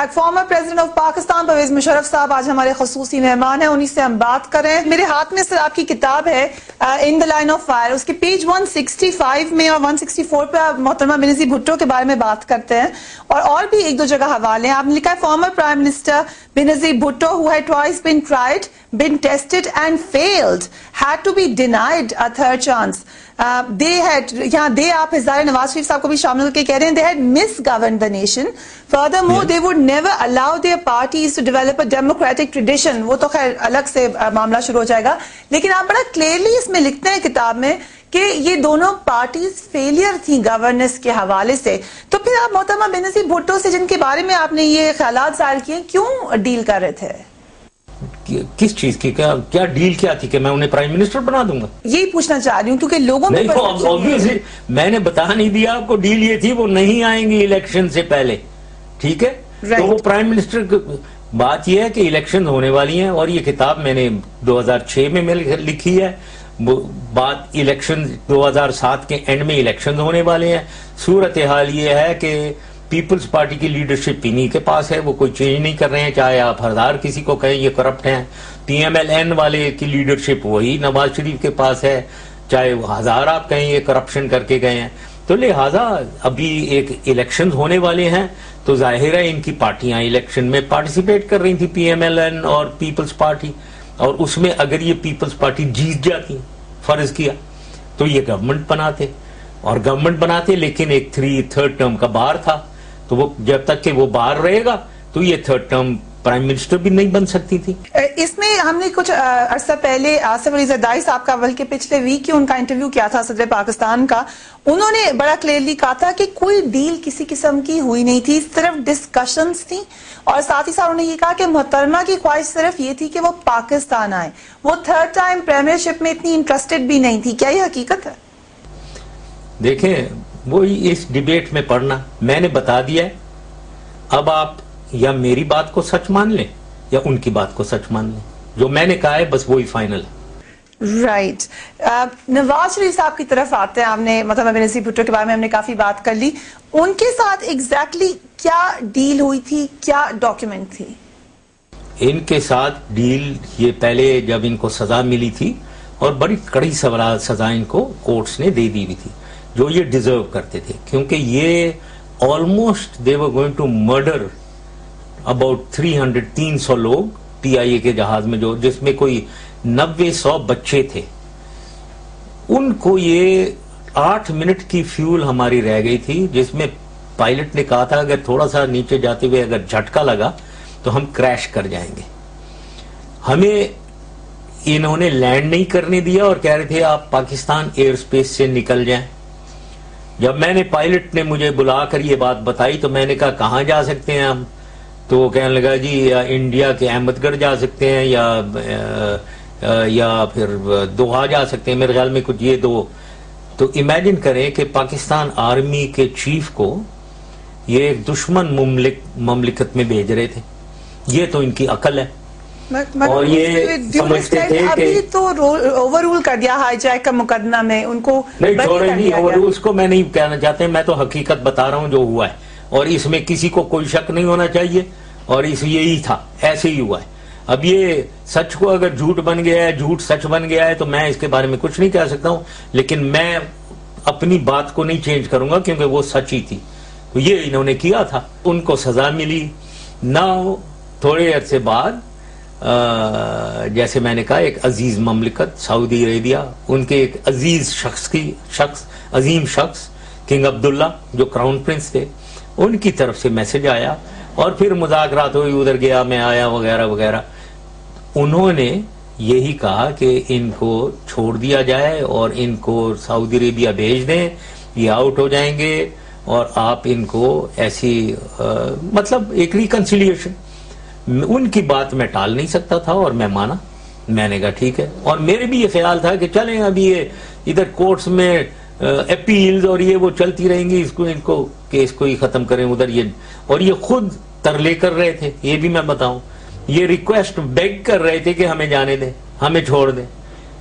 Back. Former president of Pakistan Pervez Musharraf साहब आज हमारे खसूसी मेहमान हैं, उन्हीं से हम बात करें। मेरे हाथ में सर आपकी किताब है in the line of fire, उसके पेज 165 में और 164 पे आप मोहतरमा बेनज़ीर भुट्टो के बारे में बात करते हैं और भी एक दो जगह हवाले हैं। आपने लिखा है former prime minister Benazir Bhutto who had twice been tried, been tested and failed had to be denied a third chance. They आप हिज़ार नवाज शरीफ साहब को भी शामिल करके कह रहे हैं they had misgoverned the nation. Furthermore, they would never allow their parties to develop a democratic tradition. वो तो खैर अलग से मामला शुरू हो जाएगा, लेकिन आप बड़ा क्लियरली इसमें लिखते हैं किताब में कि ये दोनों पार्टीज फेलियर थी गवर्नेंस के हवाले से। तो फिर आप मोहतरमा बेनज़ीर भुट्टो से जिनके बारे में आपने ये ख्यालात जाहिर किए, क्यों डील कर रहे थे? किस चीज की क्या डील क्या थी कि मैं उन्हें प्राइम मिनिस्टर बना दूंगा? यही पूछना चाह रही हूँ क्योंकि लोगों में ऑब्वियसली मैंने बता नहीं दिया आपको, डील ये थी वो नहीं आएंगी इलेक्शन से पहले, ठीक है? तो वो प्राइम मिनिस्टर, बात यह है कि इलेक्शन होने वाली हैं और ये किताब मैंने 2006 में लिखी है। बात इलेक्शन 2007 के एंड में इलेक्शन होने वाले हैं। सूरत हाल ये है कि पीपल्स पार्टी की लीडरशिप इन्हीं के पास है, वो कोई चेंज नहीं कर रहे हैं, चाहे आप हजार किसी को कहें ये करप्ट हैं। PMLN वाले की लीडरशिप वही नवाज शरीफ के पास है, चाहे हजार आप कहें ये करप्शन करके गए हैं। तो लिहाजा अभी एक इलेक्शन होने वाले हैं तो जाहिर है इनकी पार्टियां इलेक्शन में पार्टिसिपेट कर रही थी, PMLN और पीपल्स पार्टी, और उसमें अगर ये पीपल्स पार्टी जीत जाती, फर्ज किया, तो ये गवर्नमेंट बनाते लेकिन एक थर्ड टर्म का बार था, तो वो जब तक कि वो बाहर रहेगा तो ये थर्ड टर्म प्राइम मिनिस्टर भी नहीं बन सकती थी। इसमें हमने कुछ अरसा पहले आसिफ अली ज़रदारी साहब का बल्कि पिछले वीक उनका इंटरव्यू किया था सदर पाकिस्तान का, उन्होंने बड़ा क्लियरली कहा था कि कोई डील किसी किस्म की हुई नहीं थी, सिर्फ डिस्कशंस थी। और साथ ही साथ उन्होंने ये कहा कि मोहतरमा की ख्वाहिश सिर्फ ये थी कि वो पाकिस्तान आए, वो थर्ड टाइम प्रीमियरशिप में इतनी इंटरेस्टेड भी नहीं थी। क्या ये हकीकत है? देखें, वो इस डिबेट में पढ़ना, मैंने बता दिया है। अब आप या मेरी बात को सच मान लें या उनकी बात को सच मान लें, जो मैंने कहा है बस वही फाइनल है। राइट। नवाज शरीफ साहब की तरफ आते हैं, आपने मतलब बेनज़ीर भुट्टो के बारे में हमने काफी बात कर ली, उनके साथ एग्जैक्टली क्या डील हुई थी, क्या डॉक्यूमेंट थी? इनके साथ डील, ये पहले जब इनको सजा मिली थी और बड़ी कड़ी सजा इनको कोर्ट्स ने दे दी हुई थी, जो ये डिजर्व करते थे, क्योंकि ये almost they were going to murder about 300 लोग TIA के जहाज में, जो जिसमें कोई 90-100 बच्चे थे। उनको ये 8 मिनट की फ्यूल हमारी रह गई थी, जिसमें पायलट ने कहा था अगर थोड़ा सा नीचे जाते हुए अगर झटका लगा तो हम क्रैश कर जाएंगे। हमें इन्होंने लैंड नहीं करने दिया और कह रहे थे आप पाकिस्तान एयर स्पेस से निकल जाएं। जब मैंने पायलट ने मुझे बुलाकर ये बात बताई तो मैंने कहा कहां जा सकते हैं हम, तो वो कहने लगा जी या इंडिया के अहमदगढ़ जा सकते हैं या फिर दोहा जा सकते हैं, मेरे ख्याल में कुछ ये दो। तो इमेजिन करें कि पाकिस्तान आर्मी के चीफ को ये एक दुश्मन ममलिकत में भेज रहे थे। ये तो इनकी अकल है। और ये समझते थे कि अभी तो ओवर रूल कर दिया हाईजैक का मुकदमा में, उनको नहीं छोड़े नहीं, ओवर रूल उसको मैं नहीं कहना चाहते, मैं तो हकीकत बता रहा हूं जो हुआ है, और इसमें किसी को कोई शक नहीं होना चाहिए, और इस यही था, ऐसे ही हुआ है। अब ये सच को अगर झूठ बन गया है, झूठ सच बन गया है, तो मैं इसके बारे में कुछ नहीं कह सकता हूं, लेकिन मैं अपनी बात को नहीं चेंज करूंगा क्योंकि वो सच ही थी। तो ये इन्होंने किया था, उनको सजा मिली ना। थोड़े अरसे बाद जैसे मैंने कहा एक अजीज ममलिकत सऊदी अरेबिया, उनके एक अजीम शख्स किंग अब्दुल्ला जो क्राउन प्रिंस थे, उनकी तरफ से मैसेज आया और फिर मुज़ाकरात हुई, उधर गया मैं आया वगैरह वगैरह। उन्होंने यही कहा कि इनको छोड़ दिया जाए और इनको सऊदी अरेबिया भेज दें, ये आउट हो जाएंगे और आप इनको ऐसी मतलब एक रिकंसिलिएशन। उनकी बात मैं टाल नहीं सकता था और मैं माना, मैंने कहा ठीक है। और मेरे भी ये ख्याल था कि चलें अभी ये इधर कोर्ट्स में अपील्स और ये वो चलती रहेंगी, इनको केस को ही खत्म करें उधर। ये और ये खुद तरले कर रहे थे, ये भी मैं बताऊं, ये रिक्वेस्ट बेग कर रहे थे कि हमें जाने दें, हमें छोड़ दें।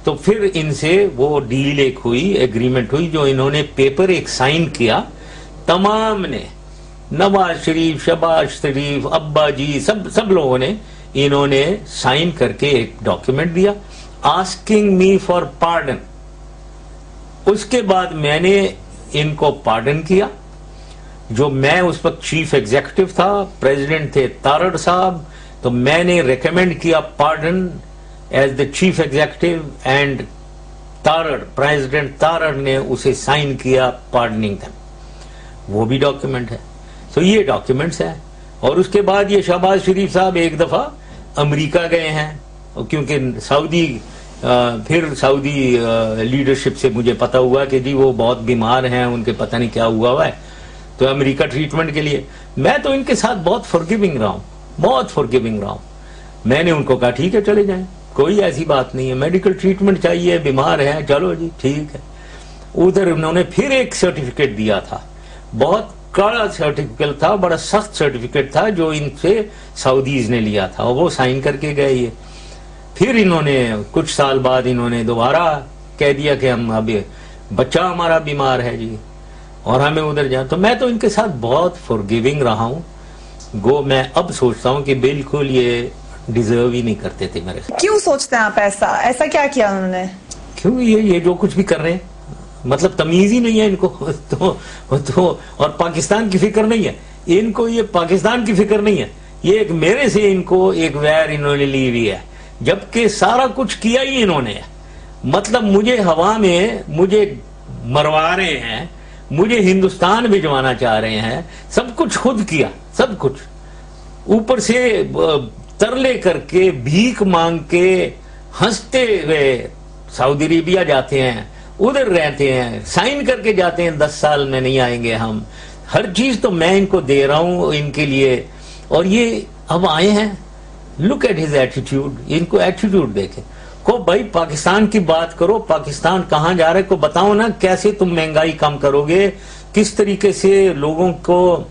तो फिर इनसे वो डील एक हुई, एग्रीमेंट हुई, जो इन्होंने पेपर एक साइन किया तमाम ने, नवाज शरीफ, शहबाज शरीफ, अब्बा जी, सब लोगों ने इन्होंने साइन करके एक डॉक्यूमेंट दिया आस्किंग मी फॉर पार्डन। उसके बाद मैंने इनको पार्डन किया। जो मैं उस वक्त चीफ एग्जीक्यूटिव था, प्रेसिडेंट थे तारड़ साहब, तो मैंने रिकमेंड किया pardon as the chief executive and Tarar, president Tarar ने उसे साइन किया पार्डनिंग देम। वो भी डॉक्यूमेंट है। तो ये डॉक्यूमेंट्स है। और उसके बाद ये शहबाज शरीफ साहब एक दफा अमेरिका गए हैं, क्योंकि फिर सऊदी लीडरशिप से मुझे पता हुआ कि जी वो बहुत बीमार हैं, उनके पता नहीं क्या हुआ है, तो अमेरिका ट्रीटमेंट के लिए। मैं तो इनके साथ बहुत फॉरगिविंग रहा हूं, बहुत फॉरगिविंग रहा हूं। मैंने उनको कहा ठीक है चले जाएं, कोई ऐसी बात नहीं है, मेडिकल ट्रीटमेंट चाहिए, बीमार है, चलो जी ठीक है। उधर उन्होंने फिर एक सर्टिफिकेट दिया था, बहुत कड़ा सर्टिफिकेट था, बड़ा सख्त सर्टिफिकेट था, जो इनसे सऊदीज ने लिया था, और वो साइन करके गए ये। फिर इन्होंने कुछ साल बाद इन्होंने दोबारा कह दिया कि हम अभी बच्चा हमारा बीमार है जी और हमें उधर जाए। तो मैं तो इनके साथ बहुत फॉरगिविंग रहा हूं। मैं अब सोचता हूं कि बिल्कुल ये डिजर्व ही नहीं करते थे मेरे साथ। क्यों सोचते हैं आप ऐसा क्या किया उन्होंने? क्यों ये जो कुछ भी कर रहे हैं, मतलब तमीज ही नहीं है इनको। तो और पाकिस्तान की फिक्र नहीं है इनको, ये पाकिस्तान की फिक्र नहीं है, ये एक मेरे से इनको एक वैर इन्होंने ली हुई है, जबकि सारा कुछ किया ही इन्होंने है। मतलब मुझे हवा में मुझे मरवा रहे हैं, मुझे हिंदुस्तान भिजवाना चाह रहे हैं, सब कुछ खुद किया, सब कुछ ऊपर से तरले करके, भीख मांग के, हंसते हुए सऊदी अरेबिया जाते हैं, उधर रहते हैं, साइन करके जाते हैं 10 साल में नहीं आएंगे हम। हर चीज तो मैं इनको दे रहा हूं इनके लिए, और ये अब आए हैं। लुक एट हिज एटीट्यूड, इनको एटीट्यूड देखे। को भाई पाकिस्तान की बात करो, पाकिस्तान कहां जा रहे को बताओ ना, कैसे तुम महंगाई कम करोगे, किस तरीके से लोगों को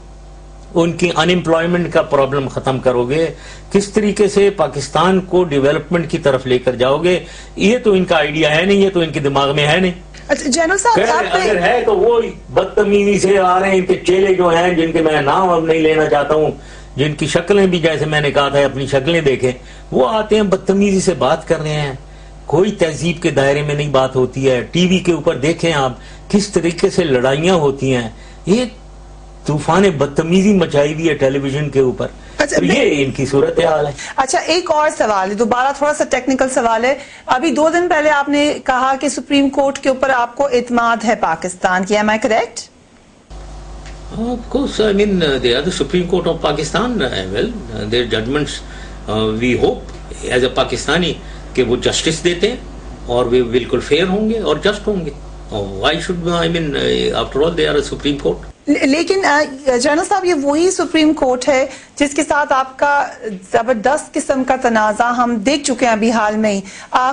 उनकी अनएम्प्लॉयमेंट का प्रॉब्लम खत्म करोगे, किस तरीके से पाकिस्तान को डेवलपमेंट की तरफ लेकर जाओगे। ये तो इनका आइडिया है नहीं, ये तो इनके दिमाग में है नहीं। अच्छा जनरल साहब, अगर है तो वो बदतमीजी से आ रहे हैं। इनके चेले जो हैं, जिनके मैं नाम अब नहीं लेना चाहता हूं, जिनकी शक्लें भी जैसे मैंने कहा था अपनी शक्लें देखें, वो आते हैं बदतमीजी से बात कर रहे हैं, कोई तहजीब के दायरे में नहीं बात होती है। टीवी के ऊपर देखें आप किस तरीके से लड़ाइयां होती हैं, ये तूफान बदतमीजी मचाई हुई है टेलीविजन के ऊपर। अच्छा, तो ये इनकी सूरत हाल है। अच्छा एक और सवाल है, दोबारा थोड़ा सा टेक्निकल सवाल है। अभी 2 दिन पहले आपने कहा कि सुप्रीम कोर्ट के ऊपर आपको इत्मीनान है पाकिस्तान की, am I correct? Of course, I mean they are the Supreme Court of Pakistan. Well, their judgments we hope as a Pakistani कि वो जस्टिस देते हैं और वे बिल्कुल फेयर होंगे और जस्ट होंगे। Why should I mean after all they are a Supreme Court? लेकिन जनरल साहब, ये वही सुप्रीम कोर्ट है जिसके साथ आपका जबरदस्त किस्म का तनाजा हम देख चुके हैं अभी हाल में ही।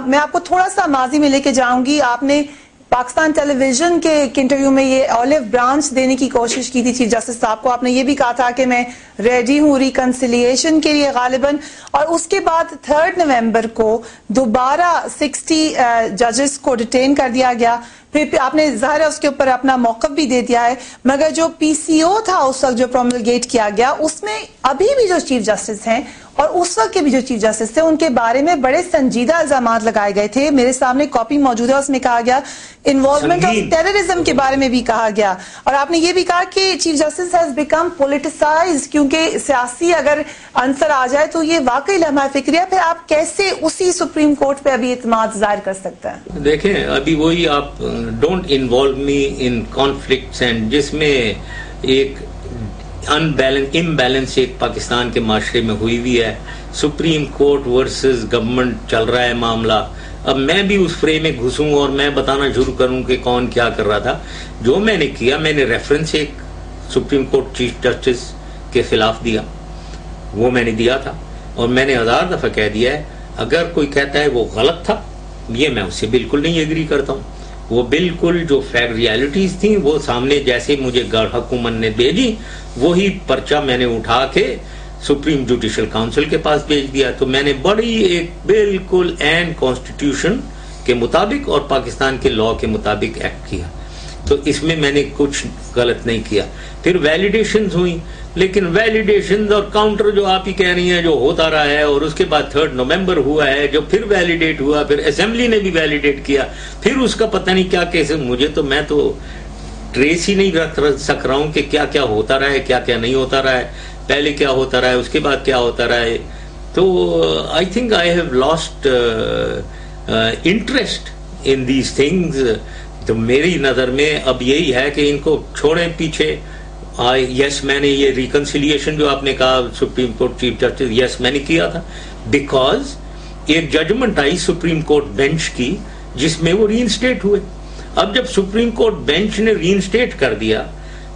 मैं आपको थोड़ा सा माजी में लेके जाऊंगी। आपने पाकिस्तान टेलीविजन के एक इंटरव्यू में ये ऑलिव ब्रांच देने की कोशिश की थी चीफ जस्टिस साहब को। आपने ये भी कहा था कि मैं रेडी हूं रिकंसिलिएशन के लिए गालिबन। और उसके बाद 3 नवंबर को दोबारा 60 जजेस को डिटेन कर दिया गया। फिर आपने जाहिर है उसके ऊपर अपना मौक़िफ़ भी दे दिया है, मगर जो पीसीओ था उस वक्त जो प्रोमलगेट किया गया, उसमें अभी भी जो चीफ जस्टिस हैं और उस वक्त के भी जो चीफ जस्टिस थे, उनके बारे में बड़े संजीदा इल्जामात लगाए गए थे। मेरे सामने कॉपी मौजूद है, उसमें कहा गया इन्वॉल्वमेंट ऑफ टेररिज्म के बारे में भी कहा गया। और आपने ये भी कहा कि chief justice has become politicised, क्योंकि सियासी अगर आंसर आ जाए तो ये वाकई लम्हा फिक्रिया। फिर आप कैसे उसी सुप्रीम कोर्ट पे अभी इत्मीनान जाहिर कर सकते हैं? देखें, अभी वही आप don't involve me in conflicts, and जिसमें एक इम्बैलेंस एक पाकिस्तान के माशरे में हुई हुई है। सुप्रीम कोर्ट वर्सेस गवर्नमेंट चल रहा है मामला। अब मैं भी उस फ्रेम में घुसूं और मैं बताना शुरू करूं कि कौन क्या कर रहा था। जो मैंने किया, मैंने रेफरेंस एक सुप्रीम कोर्ट चीफ जस्टिस के खिलाफ दिया, वो मैंने दिया था। और मैंने 1000 दफा कह दिया है, अगर कोई कहता है वो गलत था, ये मैं उससे बिल्कुल नहीं एग्री करता हूं। वो बिल्कुल जो फैक्ट रियलिटीज थी वो सामने जैसे मुझे हुकूमत ने भेजी, वही पर्चा मैंने उठा के सुप्रीम जुडिशियल काउंसिल के पास भेज दिया। तो मैंने बड़ी एक बिल्कुल एंड कॉन्स्टिट्यूशन के मुताबिक और पाकिस्तान के लॉ के मुताबिक एक्ट किया। تو اس میں میں نے کچھ غلط نہیں کیا. پھر ویلیڈیشنز ہوئی, لیکن ویلیڈیشنز اور کاؤنٹر جو آپ ہی کہہ رہی ہیں جو ہوتا رہا ہے, اور اس کے بعد 3 نومبر ہوا ہے جو پھر ویلیڈیٹ ہوا, پھر اسمبلی نے بھی ویلیڈیٹ کیا, پھر اس کا پتہ نہیں کیا کیسے, مجھے تو میں تو ٹریس ہی نہیں رکھ سک رہا ہوں کہ کیا کیا ہوتا رہا ہے, کیا کیا نہیں ہوتا رہا ہے, پہلے کیا ہوتا رہا ہے, اس کے بعد کیا ہوتا رہا ہے. تو I think I have lost interest in these things. تو میری نظر میں اب یہی ہے کہ ان کو چھوڑیں پیچھے. یس میں نے یہ ریکنسیلیشن جو آپ نے کہا سپریم کورٹ چیف جسٹس, یس میں نے کیا تھا, بیکاز ایک ججمنٹ آئی سپریم کورٹ بینچ کی جس میں وہ ری انسٹیٹ ہوئے. اب جب سپریم کورٹ بینچ نے ری انسٹیٹ کر دیا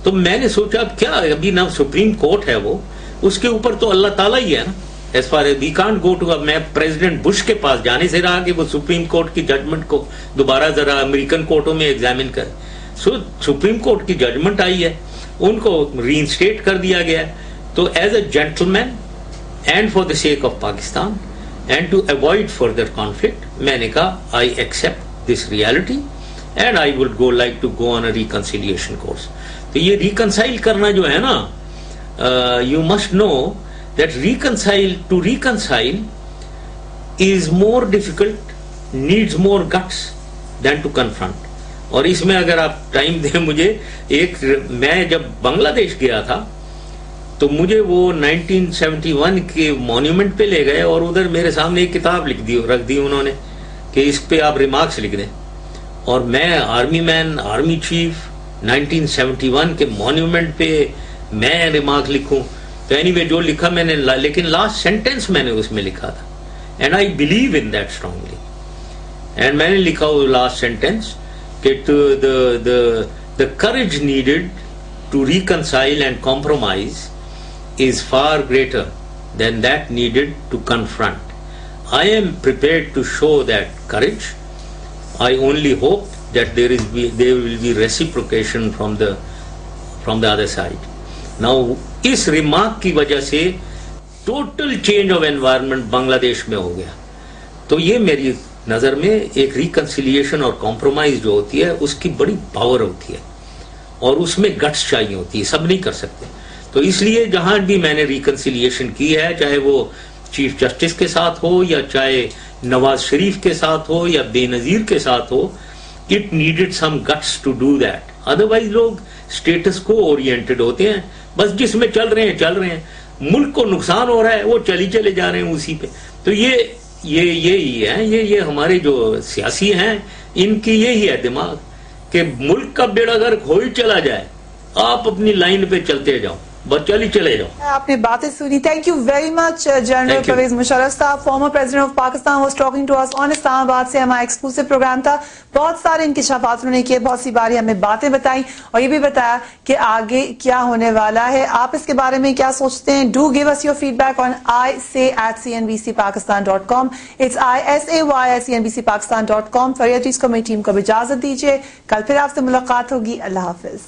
تو میں نے سوچا اب کیا, ابھی نہ سپریم کورٹ ہے وہ, اس کے اوپر تو اللہ تعالیٰ ہی ہے نا. As far as we can't go to, میں پریزیڈنٹ بش کے پاس جانے سے رہا کہ وہ سپریم کورٹ کی ججمنٹ کو دوبارہ ذرا امریکن کورٹوں میں ایگزامن کرے. سو سپریم کورٹ کی ججمنٹ آئی ہے, ان کو ری انسٹیٹ کر دیا گیا. تو as a gentleman and for the sake of Pakistan and to avoid further conflict, میں نے کہا I accept this reality and I would go like to go on a reconciliation course. تو یہ reconcile کرنا جو ہے نا, you must know that to reconcile is more difficult, needs more guts than to confront. اور اس میں اگر آپ ٹائم دیں مجھے, میں جب بنگلہ دیش گیا تھا تو مجھے وہ 1971 کے مونیومنٹ پہ لے گئے, اور ادھر میرے سامنے ایک کتاب رکھ دی انہوں نے کہ اس پہ آپ ریمارکس لکھ دیں, اور میں آرمی مین, آرمی چیف, 1971 کے مونیومنٹ پہ میں ریمارک لکھوں. تو اینی وے جو لکھا میں نے, لیکن لاسٹ سینٹینس میں نے اس میں لکھا تھا, and I believe in that strongly. And میں نے لکھا وہ لاسٹ سینٹینس کہ the courage needed to reconcile and compromise is far greater than that needed to confront. I am prepared to show that courage. I only hope that there will be reciprocation from the other side. Now اس remark کی وجہ سے total change of environment Bangladesh میں ہو گیا. تو یہ میری نظر میں ایک ریکنسیلیشن اور کمپرومائز جو ہوتی ہے اس کی بڑی پاور ہوتی ہے, اور اس میں گٹس چاہیے ہوتی ہے, سب نہیں کر سکتے. تو اس لیے جہاں بھی میں نے ریکنسیلیشن کی ہے, چاہے وہ چیف جسٹس کے ساتھ ہو یا چاہے نواز شریف کے ساتھ ہو یا بے نظیر کے ساتھ ہو, it needed some guts to do that. Otherwise لوگ اسٹیٹس کو اورینٹڈ ہوتے ہیں, بس جس میں چل رہے ہیں, ملک کو نقصان ہو رہا ہے وہ چلے جا رہے ہیں اسی پہ. تو یہی ہے, یہ ہمارے جو سیاسی ہیں ان کی یہی ہے دماغ کہ ملک کا بیڑا گرک ہو ہی چلا جائے, آپ اپنی لائن پہ چلتے جاؤ, بس چلے جاؤ. آپ نے باتیں سنی. Thank you very much general Pervez Musharraf صاحب, former president of Pakistan, was talking to us on Islamabad سے. ہمارا ایکسکلوسیو پروگرام تھا, بہت سارے انکشافات انہوں نے کیے, بہت سی باری ہمیں باتیں بتائیں, اور یہ بھی بتایا کہ آگے کیا ہونے والا ہے. آپ اس کے بارے میں کیا سوچتے ہیں؟ Do give us your feedback on isay@cnbcpakistan.com. It's isay@cnbcpakistan.com. فریہ چیز کو میری ٹیم کو بھی اجازت دیجیے, کل پھر آپ سے ملاقات ہوگی. اللہ حافظ.